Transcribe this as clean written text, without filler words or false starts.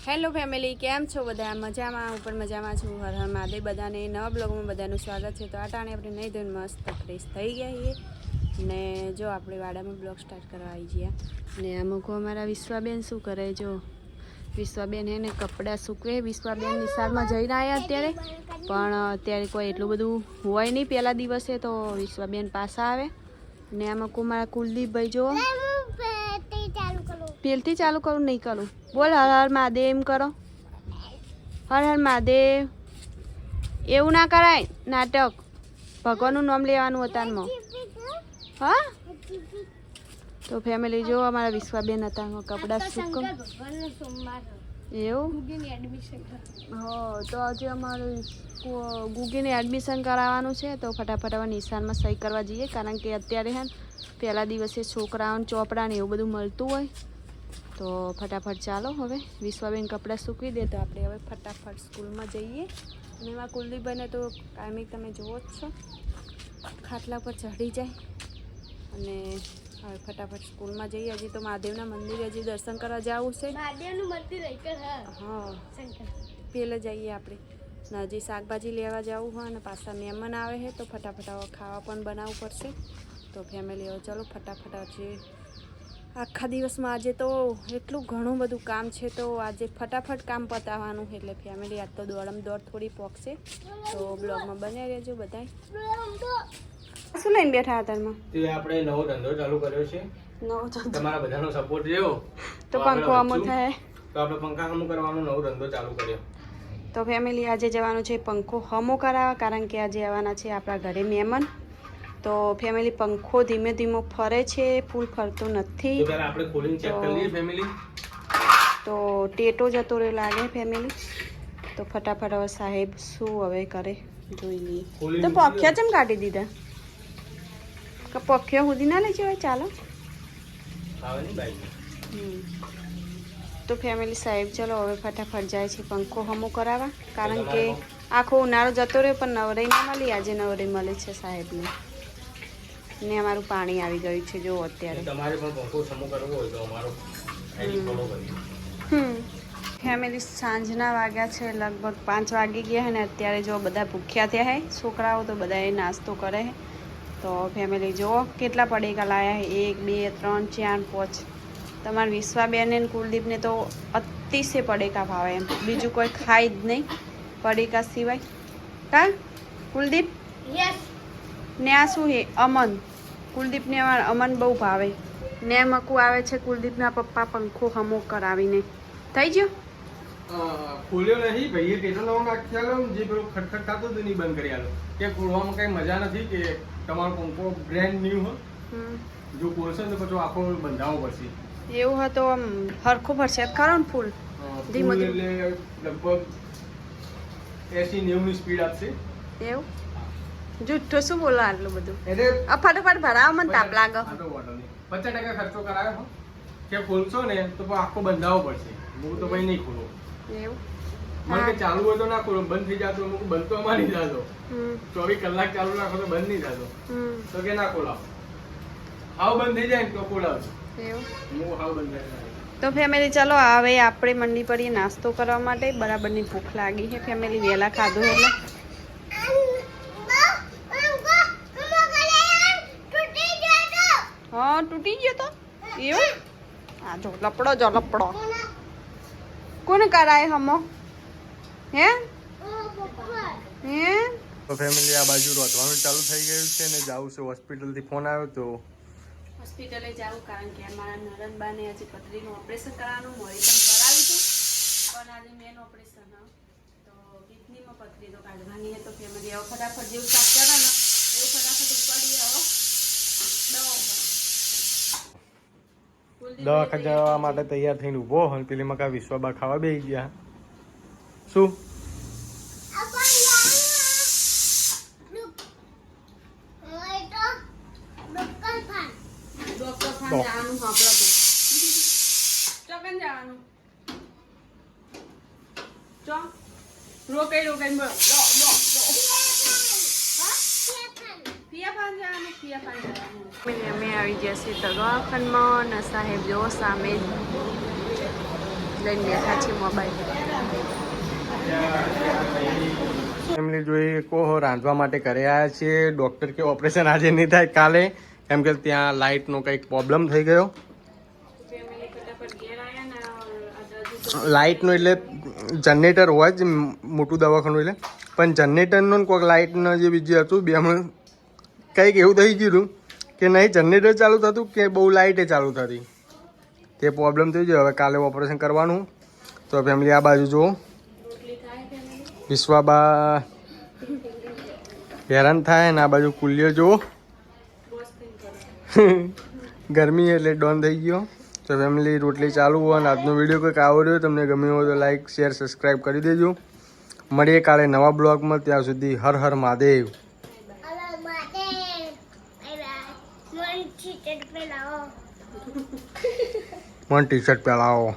Hello family, કેમ છો બધા? મજામાં? હું પણ મજામાં છું. હર હર મહાદેવ. બધાને નવા બ્લોગમાં બધાનું સ્વાગત છે. તો આ ટાણે આપણે નહીં ધોઈને મસ્ત ફ્રેશ થઈ ગયા છીએ ને જો આપણે વાડામાં બ્લોગ સ્ટાર્ટ કરવા આવી ગયા ને અમુક અમારા વિશ્વાબેન શું કરે? જો વિશ્વાબેન એને કપડાં સૂકવે. વિશ્વાબેન નિશાળમાં જઈને આવ્યા અત્યારે, પણ અત્યારે કોઈ એટલું બધું હોય નહીં. પહેલા દિવસે તો વિશ્વાબેન પાછા આવે ને અમુક મારા કુલદીપભાઈ જો પેલથી ચાલુ કરું નહીં કરું. બોલ હર હર મહાદેવ એમ કરો. હર હર મહાદેવ. એવું ના કરાય નાટક. ભગવાનનું નામ લેવાનું હતા. હા તો ફેમિલી જો અમારા વિશ્વાબેન હતા કપડાં સૂકવ એવું. હા તો આજે અમારું ગુગીને એડમિશન કરાવવાનું છે. તો ફટાફટ હવે નિશાનમાં સહી કરવા જઈએ, કારણ કે અત્યારે હે પહેલા દિવસે છોકરાઓને ચોપડા ને એવું બધું મળતું હોય. તો ફટાફટ ચાલો હવે વિશ્વાબેન કપડાં સૂકવી દે તો આપણે હવે ફટાફટ સ્કૂલમાં જઈએ. અને એમાં કુલદીપભાઈને તો કાયમી તમે જુઓ જ છો, ખાટલા પર ચઢી જાય. અને હવે ફટાફટ સ્કૂલમાં જઈએ. હજી તો મહાદેવના મંદિરે હજી દર્શન કરવા જવું છે. મહાદેવનું મંદિર હા પેલે જઈએ આપણે. હજી શાકભાજી લેવા જવું હોય અને પાછા મહેમાન આવે છે તો ફટાફટ હવે ખાવા પણ બનાવવું પડશે. તો ફેમિલી હવે ચાલો ફટાફટ આજે આખા દિવસમાં આજે તો એટલું ઘણું બધું કામ છે, તો આજે ફટાફટ કામ પતાવવાનું. એટલે ફેમિલી આજ તો દોડમ દોડ થોડી પોકશે, તો બ્લોગમાં બનાવી રહેજો બધા. શું લઈને બેઠા હતા એમાં? આપણે નવો ધંધો ચાલુ કર્યો છે. નવો ધંધો તમારા બધાનો સપોર્ટ રહ્યો તો પંખો અમો થાય તો આપણે પંખા હમો કરવાનો નવો ધંધો ચાલુ કર્યો. તો ફેમિલી આજે જવાનું છે પંખો હમો કરાવવા, કારણ કે આજે આવવાના છે આપણા ઘરે મહેમાન. તો ફેમિલી પંખો ધીમે ધીમે ફરે છે, ફૂલ ફરતો નથી. તો પહેલા આપણે ખોલીને ચેક કરી લઈએ ફેમિલી. તો ટેટો જતો રહ્યો લાગે ફેમિલી. તો ફટાફટ હવે સાહેબ શું હવે કરે જોઈ લઈએ. તો પખ્યા ચમ કાઢી દીધા? કે પખ્યા સુધી ના લઈ જવાય? ચાલો તો ફેમિલી સાહેબ ચલો હવે ફટાફટ જાય છે પંખો હમો કરાવવા, કારણ કે આખો ઉનાળો જતો રહ્યો પણ નવરાઈ ના મળી. આજે નવરાઈ મળે છે સાહેબને. ને અમારું પાણી આવી ગયું છે જો અત્યારે. તમારે પણ પંખો સમો કરવો હોય તો અમારો આઈડી ફોલો કરજો. ફેમિલી સાંજના વાગ્યા છે લગભગ 5 વાગી ગયા છે ને અત્યારે જો બધા ભૂખ્યા થયા છે છોકરાઓ, તો બધાએ નાસ્તો કરે છે. તો ફેમિલી જુઓ કેટલા પડીકા લાયા છે, 1 2 3 4 5. તમારા વિશ્વાબેન ને કુલદીપને તો અતિશય પડીકા ભાવે એમ, બીજું કોઈ ખાય જ નહીં પડીકા સિવાય. કા કુલદીપ? ને આ શું છે? અમન. કુલદીપને અમન બહુ ભાવે ને. મકુ આવે છે કુલદીપના પપ્પા પંખો હમો કરાવીને. થઈ ગયો? ખોલ્યો નહીં ભાઈએ ટેટો નવો નાખી આલો, જે પેલું ખટખટ થતું હતું નહીં બંધ કરી આલો. કે ખોલવામાં કઈ મજા નથી, કે તમારો પંખો બ્રેન્ડ ન્યુ હોય. જો ખોલશો તો પછી આખો બંધાવવો પડશે. એવું હોય તો આમ હરખું પડશે ખરો ને? ફૂલ ધીમો એટલે લગભગ 80-90 ની સ્પીડ આપશે. એવું જુઠ્ઠો શું બોલો આટલું બધું? ફટાફટ ભરાવો, મને તાપ લાગે. 50% ખર્ચો કરાયો કે ખોલશો ને તો આખો બંધાવવો પડશે. હું તો ભાઈ નહીં ખોલો. એવું મને કે ચાલુ હોય તો ના ખોલો, બંધ થઈ જતો બંધ તો અમારી જતો. 24 કલાક ચાલુ રાખો તો બંધ નહીં થતો. તો કે ના ખોલાવો, હાવ બંધ થઈ જાય ને તો ખોલાવજો. એવું હું હાવ બંધ થઈ જાય. તો ફેમિલી ચલો હવે આપણે મંડી પડીએ નાસ્તો કરવા માટે. બરાબરની ભૂખ લાગી છે ફેમિલી, વહેલા ખાધું એટલે. હા તૂટી ગયો તો એવું? હા જો લપડો જો લપડો. કોને કરાય હમો? હે હે તો ફેમિલી આ બાજુ રોતવાનું ચાલુ થઈ ગયું છે ને જાવું છે હોસ્પિટલથી ફોન આવ્યો તો હોસ્પિટલે જાવું, કારણ કે અમારા નરનબાને આજે પથરીનું ઓપરેશન કરાવવાનું મોડી પણ કરાવ્યું હતું, પણ આજે મેન ઓપરેશન તો કિડનીમાં પથરી તો કાઢવાની તો ફેમિલી હવે ફટાફટ જેવું શાક કરે ને એવું ફટાફટ ઉપાડીએ. હવે દવાખાને જવા માટે તૈયાર થઈને ઊભો હોય. પેલી મકા વિશ્વાબા ખાવા બેસી ગયા. શું જવાનું ચોકન જવાનું ચો રોકાઈ રોકાઈ બોલો અમે આવી ગયા છીએ દવાખાનામાં ને સાહેબ જો સામે લઈને બેઠા છે મોબાઈલ. ફેમિલી જોઈ કો રાંધવા માટે ઘરે આવ્યા છીએ. ડૉક્ટર કે ઓપરેશન આજે નહીં થાય કાલે, કેમ કે ત્યાં લાઇટનો કંઈક પ્રોબ્લેમ થઈ ગયો. લાઇટનો એટલે જનરેટર હોય જ મોટું દવાખાનું એટલે, પણ જનરેટરનો કોઈક લાઇટનો જે બીજું હતું બેમાં કંઈક એવું થઈ ગયું હતું કે નહીં જનરેટર ચાલુ થતું કે બહુ લાઇટે ચાલુ થતી, તે પ્રોબ્લેમ થઈ ગયો. હવે કાલે ઓપરેશન કરવાનું. તો ફેમિલી આ બાજુ જુઓ, વિશ્વાબા હેરાન થાય ને આ બાજુ કુલ્યો જુઓ ગરમી એટલે ડોન થઈ ગયો. તો ફેમિલી રોટલી ચાલુ હોય અને આજનો વિડીયો કંઈક આવો રહ્યો તમને ગમ્યો હોય તો લાઈક શેર સબસ્ક્રાઈબ કરી દેજો. મળીએ કાલે નવા બ્લોગમાં. ત્યાં સુધી હર હર મહાદેવ. મને ટી શર્ટ પહેલાવો.